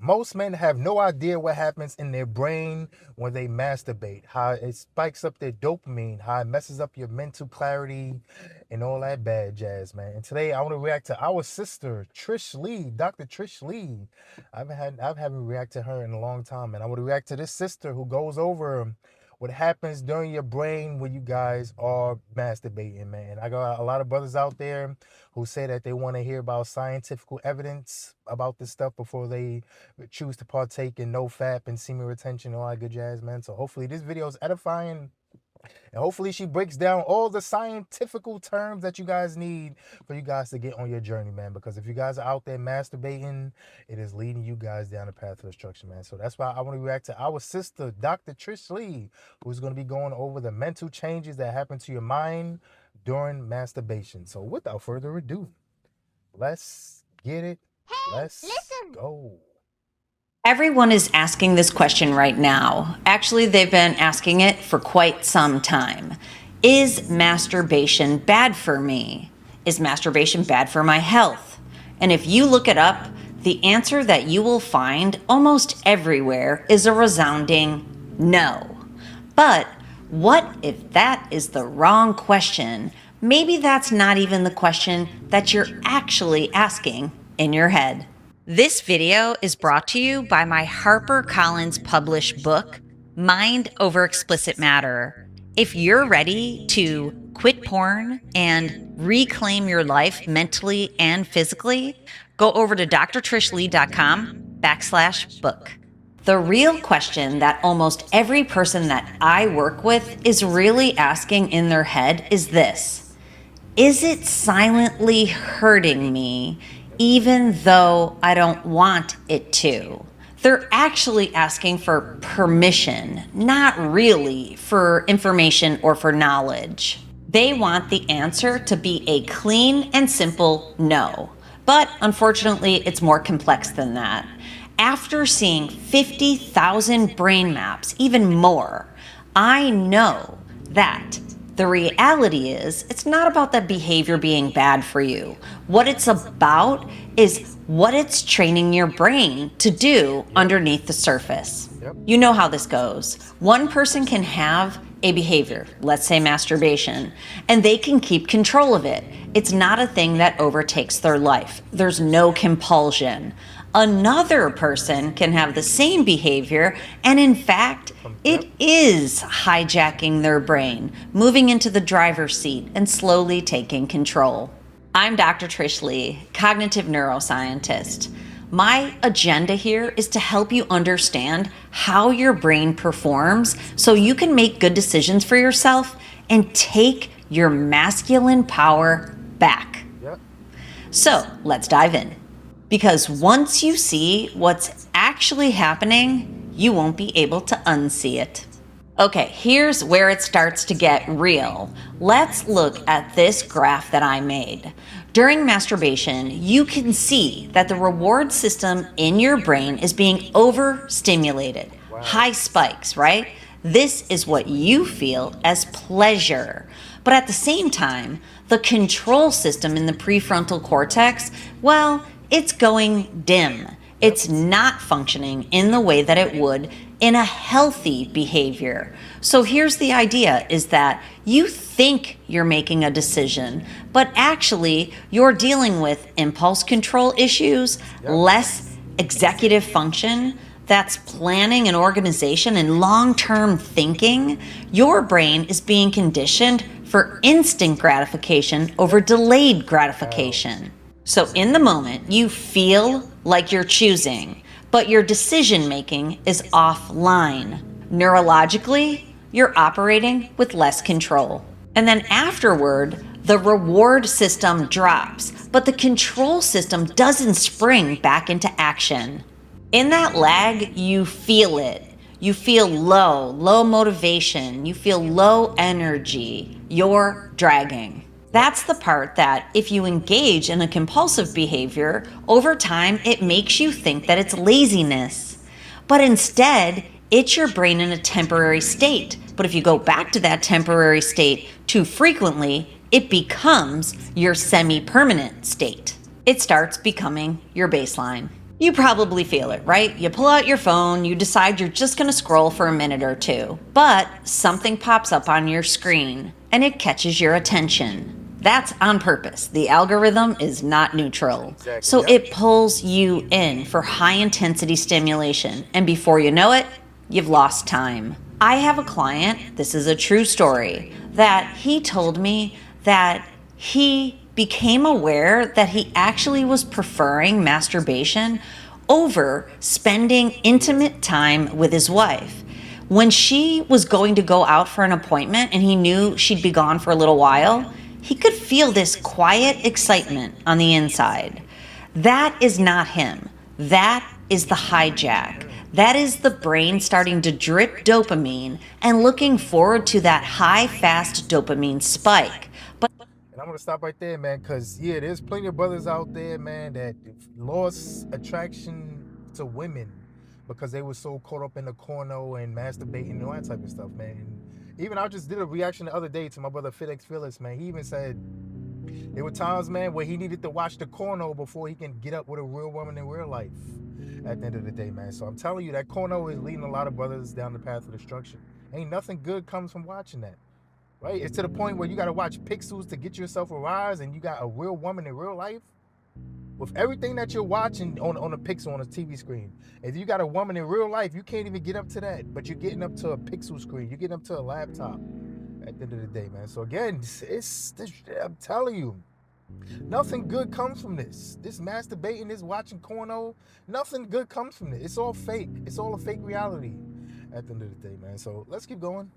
Most men have no idea what happens in their brain when they masturbate, how it spikes up their dopamine, how it messes up your mental clarity, and all that bad jazz, man. And today I want to react to our sister, Trish Lee, Dr. Trish Lee. I haven't reacted to her in a long time, and I want to react to this sister who goes over what happens during your brain when you guys are masturbating, man. I got a lot of brothers out there who say that they want to hear about scientific evidence about this stuff before they choose to partake in Nofap and semen retention and all that good jazz, man. So hopefully this video is edifying, and hopefully she breaks down all the scientific terms that you guys need for you guys to get on your journey, man. Because if you guys are out there masturbating, it is leading you guys down the path of destruction, man. So that's why I want to react to our sister, Dr. Trish Lee, who's going to be going over the mental changes that happen to your mind during masturbation. So without further ado, let's get it. Let's go. Everyone is asking this question right now. Actually, they've been asking it for quite some time. Is masturbation bad for me? Is masturbation bad for my health? And if you look it up, the answer that you will find almost everywhere is a resounding no. But what if that is the wrong question? Maybe that's not even the question that you're actually asking in your head. This video is brought to you by my HarperCollins published book, Mind Over Explicit Matter. If you're ready to quit porn and reclaim your life mentally and physically, go over to drtrishlee.com/book. The real question that almost every person that I work with is really asking in their head is this: is it silently hurting me even though I don't want it to? They're actually asking for permission, not really for information or for knowledge. They want the answer to be a clean and simple no. But unfortunately, it's more complex than that. After seeing 50,000 brain maps, even more, I know that the reality is, it's not about that behavior being bad for you. What it's about is what it's training your brain to do underneath the surface. You know how this goes. One person can have a behavior, let's say masturbation, and they can keep control of it. It's not a thing that overtakes their life. There's no compulsion. Another person can have the same behavior, and in fact, it is hijacking their brain, moving into the driver's seat and slowly taking control. I'm Dr. Trish Lee, cognitive neuroscientist. My agenda here is to help you understand how your brain performs so you can make good decisions for yourself and take your masculine power back. So let's dive in. Because once you see what's actually happening, you won't be able to unsee it. Okay, here's where it starts to get real. Let's look at this graph that I made. During masturbation, you can see that the reward system in your brain is being overstimulated. High spikes, right? This is what you feel as pleasure. But at the same time, the control system in the prefrontal cortex, well, it's going dim. It's not functioning in the way that it would in a healthy behavior. So here's the idea, is that you think you're making a decision, but actually you're dealing with impulse control issues, less executive function, that's planning and organization and long-term thinking. Your brain is being conditioned for instant gratification over delayed gratification. So in the moment, you feel like you're choosing, but your decision-making is offline. Neurologically, you're operating with less control. And then afterward, the reward system drops, but the control system doesn't spring back into action. In that lag, you feel it. You feel low motivation. You feel low energy. You're dragging. That's the part that if you engage in a compulsive behavior, over time, it makes you think that it's laziness. But instead, it's your brain in a temporary state. But if you go back to that temporary state too frequently, it becomes your semi-permanent state. It starts becoming your baseline. You probably feel it, right? You pull out your phone, you decide you're just going to scroll for a minute or two, but something pops up on your screen and it catches your attention. That's on purpose. The algorithm is not neutral. Exactly. So Yep. it pulls you in for high intensity stimulation, and before you know it, you've lost time. I have a client, this is a true story, that he told me that he became aware that he actually was preferring masturbation over spending intimate time with his wife. When she was going to go out for an appointment and he knew she'd be gone for a little while, he could feel this quiet excitement on the inside. That is not him. That is the hijack. That is the brain starting to drip dopamine and looking forward to that high, fast dopamine spike. And I'm gonna stop right there, man, because yeah, there's plenty of brothers out there, man, that lost attraction to women because they were so caught up in the corno and masturbating and all that type of stuff, man. And even I just did a reaction the other day to my brother FitX Phyllis, man. He even said there were times, man, where he needed to watch the corno before he can get up with a real woman in real life. At the end of the day, man. So I'm telling you, that corno is leading a lot of brothers down the path of destruction. Ain't nothing good comes from watching that. Right? It's to the point where you got to watch pixels to get yourself a rise, and you got a real woman in real life. With everything that you're watching on a pixel on a TV screen, if you got a woman in real life, you can't even get up to that. But you're getting up to a pixel screen. You're getting up to a laptop. At the end of the day, man. So again, I'm telling you, nothing good comes from this. This masturbating, this watching porno, nothing good comes from it. It's all fake. It's all a fake reality. At the end of the day, man. So let's keep going.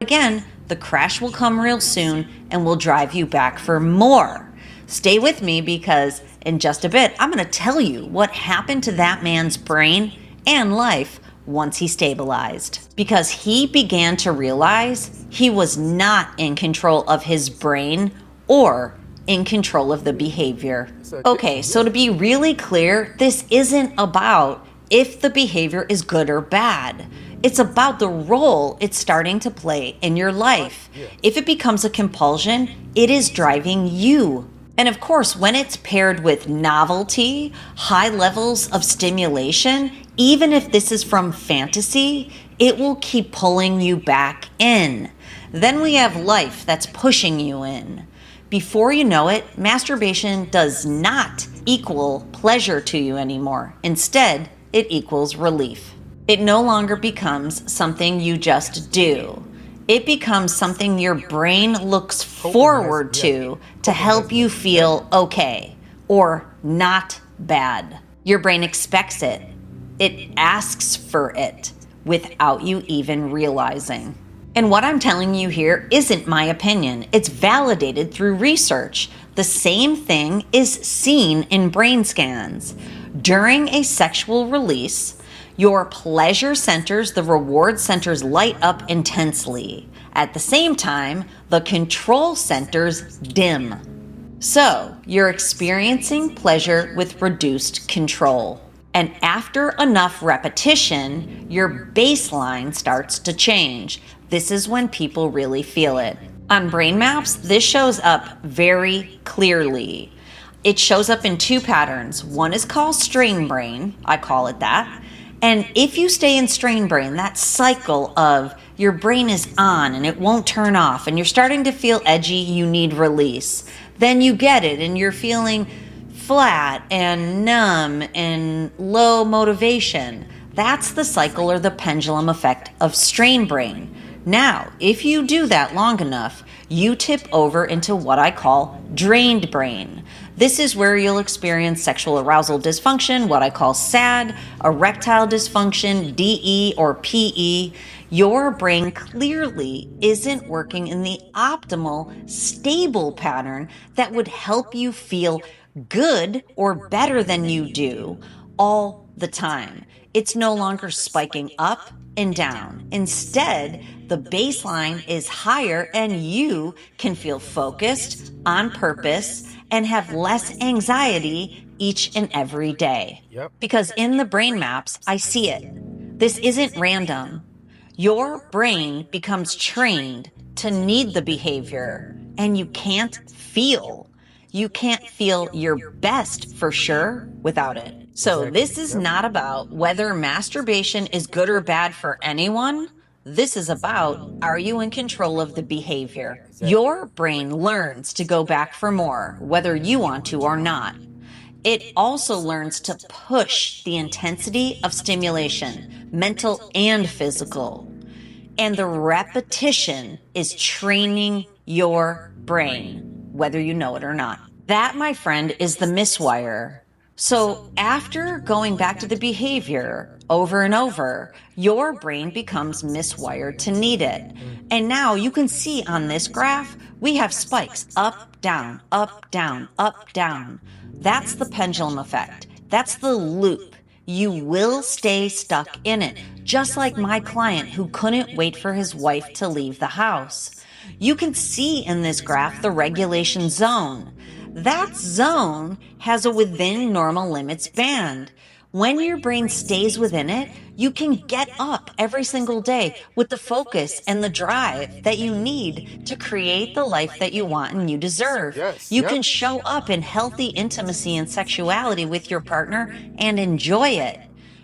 Again, the crash will come real soon and will drive you back for more. Stay with me because in just a bit, I'm going to tell you what happened to that man's brain and life once he stabilized. Because he began to realize he was not in control of his brain or in control of the behavior. Okay, so to be really clear, this isn't about if the behavior is good or bad. It's about the role it's starting to play in your life. If it becomes a compulsion, it is driving you. And of course, when it's paired with novelty, high levels of stimulation, even if this is from fantasy, it will keep pulling you back in. Then we have life that's pushing you in. Before you know it, masturbation does not equal pleasure to you anymore. Instead, it equals relief. It no longer becomes something you just do. It becomes something your brain looks forward to help you feel okay or not bad. Your brain expects it. It asks for it without you even realizing. And what I'm telling you here isn't my opinion. It's validated through research. The same thing is seen in brain scans. During a sexual release, your pleasure centers, the reward centers, light up intensely. At the same time, the control centers dim. So, you're experiencing pleasure with reduced control. And after enough repetition, your baseline starts to change. This is when people really feel it. On brain maps, this shows up very clearly. It shows up in two patterns. One is called strain brain, I call it that. And if you stay in strain brain, that cycle of your brain is on and it won't turn off and you're starting to feel edgy, you need release. Then you get it and you're feeling flat and numb and low motivation. That's the cycle or the pendulum effect of strain brain. Now, if you do that long enough, you tip over into what I call drained brain. This is where you'll experience sexual arousal dysfunction, what I call SAD, erectile dysfunction, DE or PE. Your brain clearly isn't working in the optimal, stable pattern that would help you feel good or better than you do all the time. It's no longer spiking up and down. Instead, the baseline is higher and you can feel focused, on purpose, and have less anxiety each and every day. Yep. Because in the brain maps, I see it. This isn't random. Your brain becomes trained to need the behavior, and you can't feel. You can't feel your best for sure without it. So Exactly. this is Yep. not about whether masturbation is good or bad for anyone. This is about, are you in control of the behavior? Exactly. Your brain learns to go back for more, whether you want to or not. It also learns to push the intensity of stimulation, mental and physical. And the repetition is training your brain, whether you know it or not. That, my friend, is the miswire. So after going back to the behavior over and over, your brain becomes miswired to need it. And now you can see on this graph, we have spikes up, down, up, down, up, down. That's the pendulum effect. That's the loop. You will stay stuck in it, just like my client who couldn't wait for his wife to leave the house. You can see in this graph the regulation zone. That zone has a within normal limits band. When your brain stays within it, you can get up every single day with the focus and the drive that you need to create the life that you want and you deserve. Yes. You Yep. can show up in healthy intimacy and sexuality with your partner and enjoy it.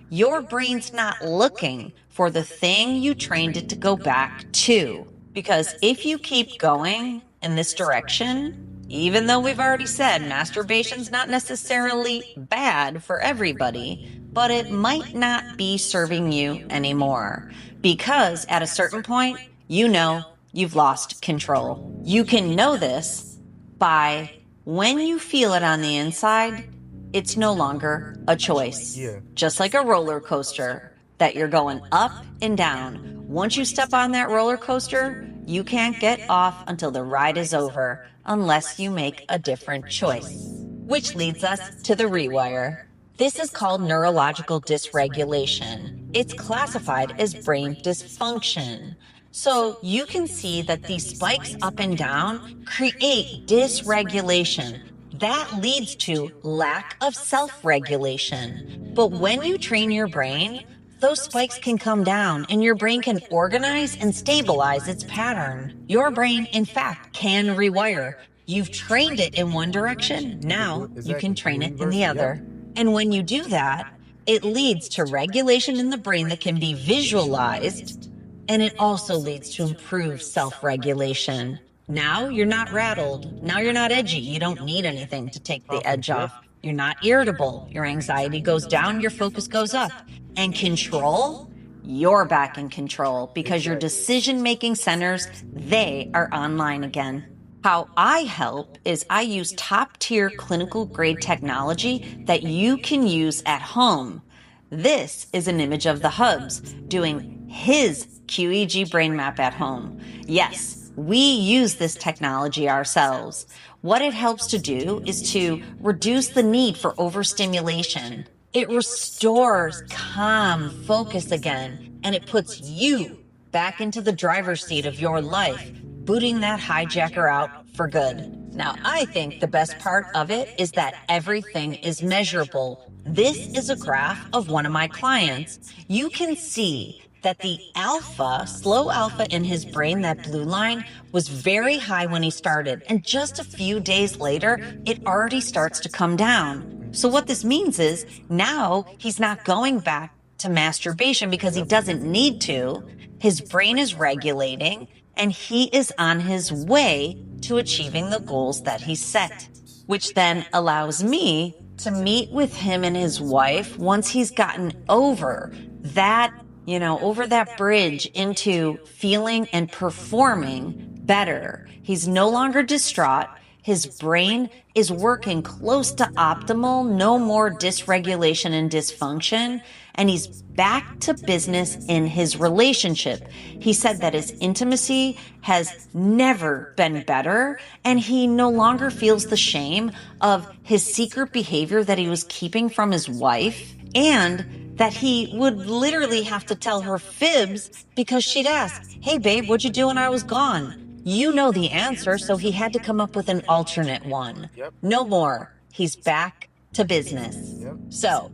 Your brain's not looking for the thing you trained it to go back to. Because if you keep going in this direction, even though we've already said masturbation's not necessarily bad for everybody, but it might not be serving you anymore. Because at a certain point, you know you've lost control. You can know this by when you feel it on the inside, it's no longer a choice. Yeah. Just like a roller coaster that you're going up and down. Once you step on that roller coaster, you can't get off until the ride is over unless you make a different choice. Which leads us to the rewire. This is called neurological dysregulation. It's classified as brain dysfunction. So you can see that these spikes up and down create dysregulation. That leads to lack of self-regulation. But when you train your brain, those spikes can come down and your brain can organize and stabilize its pattern. Your brain, in fact, can rewire. You've trained it in one direction. Now you can train it in the other. And when you do that, it leads to regulation in the brain that can be visualized. And it also leads to improved self-regulation. Now you're not rattled. Now you're not edgy. You don't need anything to take the edge off. You're not irritable. Your anxiety goes down. Your focus goes up. And control, you're back in control because your decision-making centers, they are online again. How I help is I use top-tier clinical grade technology that you can use at home. This is an image of the hubs doing his QEEG brain map at home. Yes, we use this technology ourselves. What it helps to do is to reduce the need for overstimulation. It restores calm focus again, and it puts you back into the driver's seat of your life, booting that hijacker out for good. Now, I think the best part of it is that everything is measurable. This is a graph of one of my clients. You can see that the alpha, slow alpha in his brain, that blue line, was very high when he started. And just a few days later, it already starts to come down. So what this means is now he's not going back to masturbation because he doesn't need to. His brain is regulating and he is on his way to achieving the goals that he set, which then allows me to meet with him and his wife once he's gotten over that, over that bridge into feeling and performing better. He's no longer distraught. His brain is working close to optimal, no more dysregulation and dysfunction, and he's back to business in his relationship. He said that his intimacy has never been better, and he no longer feels the shame of his secret behavior that he was keeping from his wife, and that he would literally have to tell her fibs because she'd ask, "Hey babe, what'd you do when I was gone?" You know the answer, so he had to come up with an alternate one. Yep. No more. He's back to business. Yep. So,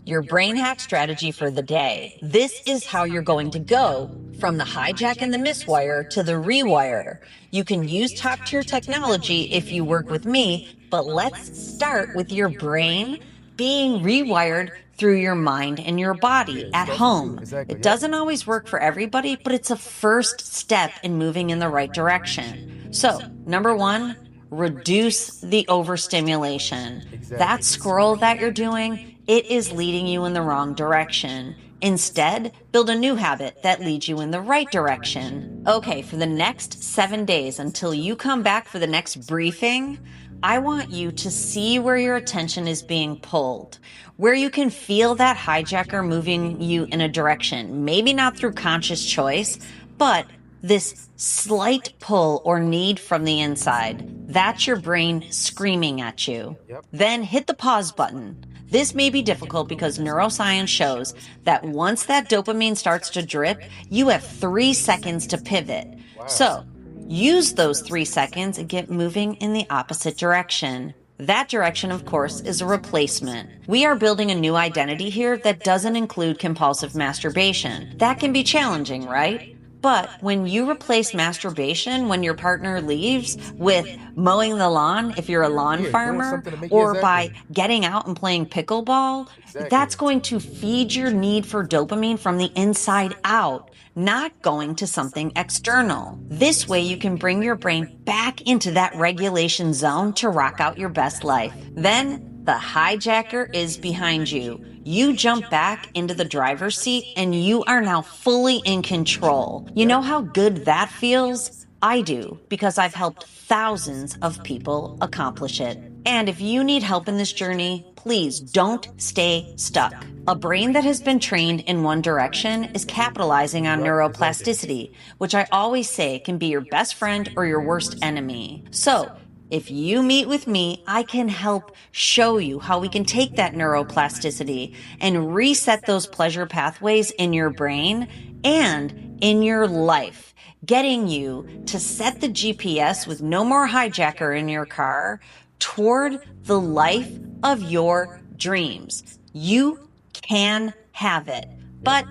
your brain hack strategy for the day. This is how you're going to go from the hijack and the miswire to the rewire. You can use top-tier technology if you work with me, but let's start with your brain being rewired through your mind and your body at home. Exactly. It doesn't always work for everybody, but it's a first step in moving in the right direction. So, number one, reduce the overstimulation. That scroll that you're doing, it is leading you in the wrong direction. Instead, build a new habit that leads you in the right direction. Okay, for the next 7 days until you come back for the next briefing, I want you to see where your attention is being pulled, where you can feel that hijacker moving you in a direction, maybe not through conscious choice, but this slight pull or need from the inside. That's your brain screaming at you. Then hit the pause button. This may be difficult because neuroscience shows that once that dopamine starts to drip, you have 3 seconds to pivot. So use those 3 seconds and get moving in the opposite direction. That direction, of course, is a replacement. We are building a new identity here that doesn't include compulsive masturbation. That can be challenging, right? But when you replace masturbation when your partner leaves with mowing the lawn, if you're a lawn farmer, or by getting out and playing pickleball, that's going to feed your need for dopamine from the inside out, not going to something external. This way you can bring your brain back into that regulation zone to rock out your best life. Then the hijacker is behind you. You jump back into the driver's seat and you are now fully in control. You know how good that feels? I do, because I've helped thousands of people accomplish it. And if you need help in this journey, please don't stay stuck. A brain that has been trained in one direction is capitalizing on neuroplasticity, which I always say can be your best friend or your worst enemy. So, if you meet with me, I can help show you how we can take that neuroplasticity and reset those pleasure pathways in your brain and in your life, getting you to set the GPS with no more hijacker in your car toward the life of your dreams. You can have it, but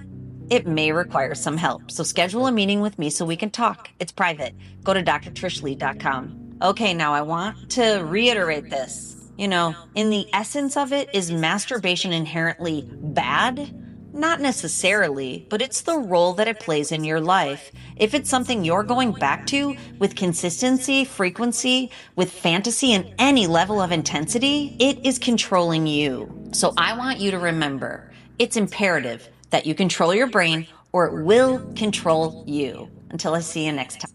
it may require some help. So schedule a meeting with me so we can talk. It's private. Go to drtrishlee.com. Okay, now I want to reiterate this. You know, in the essence of it, is masturbation inherently bad? Not necessarily, but it's the role that it plays in your life. If it's something you're going back to with consistency, frequency, with fantasy, and any level of intensity, it is controlling you. So I want you to remember, it's imperative that you control your brain or it will control you. Until I see you next time.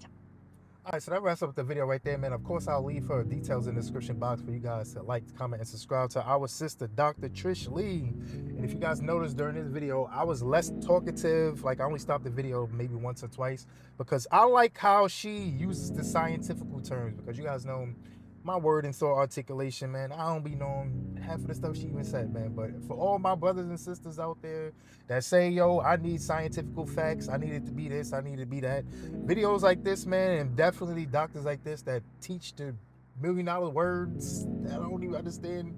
All right, so that wraps up the video right there, man. Of course, I'll leave her details in the description box for you guys to like, comment, and subscribe to our sister, Dr. Trish Lee. And if you guys noticed during this video, I was less talkative. Like, I only stopped the video maybe once or twice because I like how she uses the scientific terms, because you guys know my word and thought articulation, man. I don't be knowing half of the stuff she even said, man. But for all my brothers and sisters out there that say, yo, I need scientific facts, I need it to be this, I need it to be that, videos like this, man, and definitely doctors like this that teach the $1,000,000 words that I don't even understand.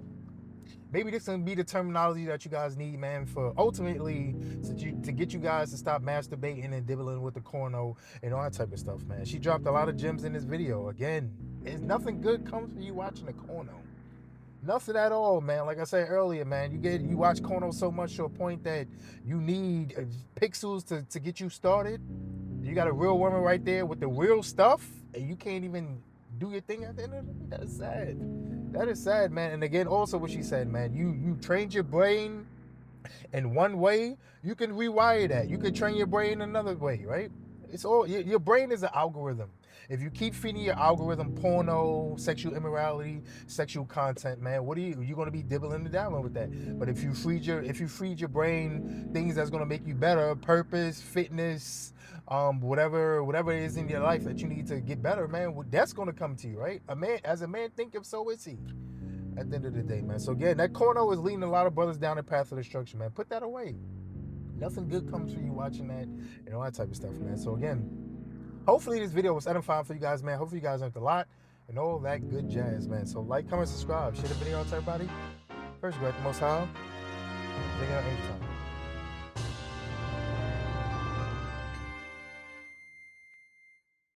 Maybe this can be the terminology that you guys need, man, for ultimately to get you guys to stop masturbating and dibbling with the corno and all that type of stuff, man. She dropped a lot of gems in this video. Again, nothing good comes from you watching the corno. Nothing at all, man. Like I said earlier, man, you watch corno so much to a point that you need pixels to get you started. You got a real woman right there with the real stuff, and you can't even do your thing at the end of the day. That's sad. That is sad, man. And again, also what she said, man, you trained your brain in one way, you can rewire that. You can train your brain another way, right? It's all, your brain is an algorithm. If you keep feeding your algorithm porno, sexual immorality, sexual content, man, you're gonna be dibbling and dabbling with that. But if you feed your brain things that's gonna make you better, purpose, fitness, whatever it is in your life that you need to get better, man, that's gonna come to you, right? As a man thinketh, so is he. At the end of the day, man. So again, that corno is leading a lot of brothers down the path of destruction, man. Put that away. Nothing good comes from you watching that and all that type of stuff, man. So again, hopefully this video was edifying for you guys, man. Hopefully you guys learned a lot and all that good jazz, man. So like, comment, subscribe, share the video out to everybody. First, go at the Most High. Take it out anytime.